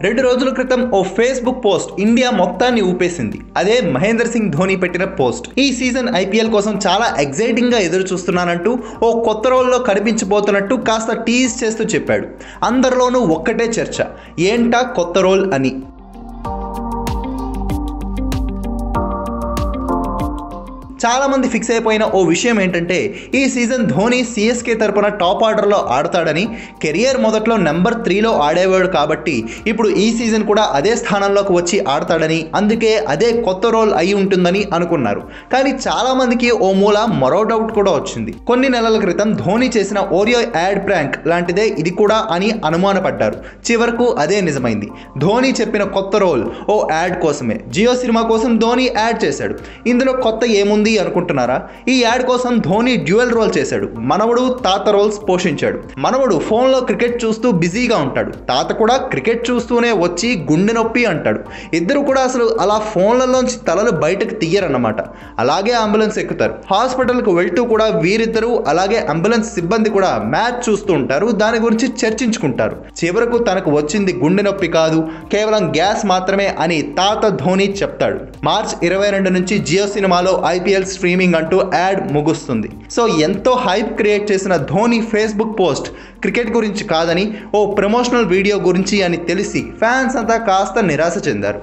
2 రోజుల క్రితం ఓ Facebook post India మొత్తాన్ని ఊపేసింది. అదే మహేంద్ర సింగ్ ధోని పెట్టిన పోస్ట్. ఈ సీజన్ ఐపీఎల్ కోసం చాలా ఎక్సైటింగ్ గా ఎదురు చూస్తున్నానంటూ ఓ కొత్త రోల్లో కనిపించబోతున్నట్టు కాస్త టీజ్ చేస్తూ చెప్పాడు. అందరిలోనూ ఒక్కటే చర్చ, ఏంటా కొత్త రోల్ అని. చాలా మంది ఫిక్స్ అయిపోయిన ఓ విషయం ఏంటంటే ఈ సీజన్ ధోని సిఎస్కే తరపున టాప్ ఆర్డర్లో ఆడతాడని. కెరియర్ మొదట్లో నెంబర్ 3లో ఆడేవాడు కాబట్టి ఇప్పుడు ఈ సీజన్ కూడా అదే స్థానంలోకి వచ్చి ఆడతాడని, అందుకే అదే కొత్త రోల్ అయి ఉంటుందని అనుకున్నారు. కానీ చాలా మందికి ఓ మూల మరో డౌట్ కూడా వచ్చింది. కొన్ని నెలల క్రితం ధోని చేసిన ఓరియో యాడ్ ప్రాంక్ లాంటిదే ఇది కూడా అని అనుమానపడ్డారు. చివరకు అదే నిజమైంది. ధోని చెప్పిన కొత్త రోల్ ఓ యాడ్ కోసమే. జియో సినిమా కోసం ధోని యాడ్ చేశాడు. ఇందులో కొత్త ఏముంది అనుకుంటున్నారా? ఈ యాడ్ కోసం ధోని డ్యూయల్ రోల్ చేశాడు. మనవడు తాత రోల్స్ పోషించాడు. మనవడు ఫోన్లో క్రికెట్ చూస్తూ బిజీగా ఉంటాడు. తాత కూడా క్రికెట్ చూస్తూనే వచ్చి గుండె నొప్పి అంటాడు. ఇద్దరు కూడా అసలు అలా ఫోన్లలోంచి తలలు బయటకు తీయరన్నమాట. అలాగే అంబులెన్స్ ఎక్కుతారు. హాస్పిటల్కు వెళ్తూ కూడా వీరిద్దరూ అలాగే అంబులెన్స్ సిబ్బంది కూడా మ్యాచ్ చూస్తూ ఉంటారు. దాని గురించి చర్చించుకుంటారు. చివరకు తనకు వచ్చింది గుండె నొప్పి కాదు, కేవలం గ్యాస్ మాత్రమే అని తాత ధోని చెప్తాడు. మార్చ్ 22 నుంచి జియో సినిమాలో ఐపీఎల్ స్ట్రీమింగ్ అంటూ యాడ్ ముగుస్తుంది. సో ఎంతో హైప్ క్రియేట్ చేసిన ధోని ఫేస్బుక్ పోస్ట్ క్రికెట్ గురించి కాదని ఓ ప్రమోషనల్ వీడియో గురించి అని తెలిసి ఫ్యాన్స్ అంతా కాస్త నిరాశ చెందారు.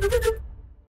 Thank you.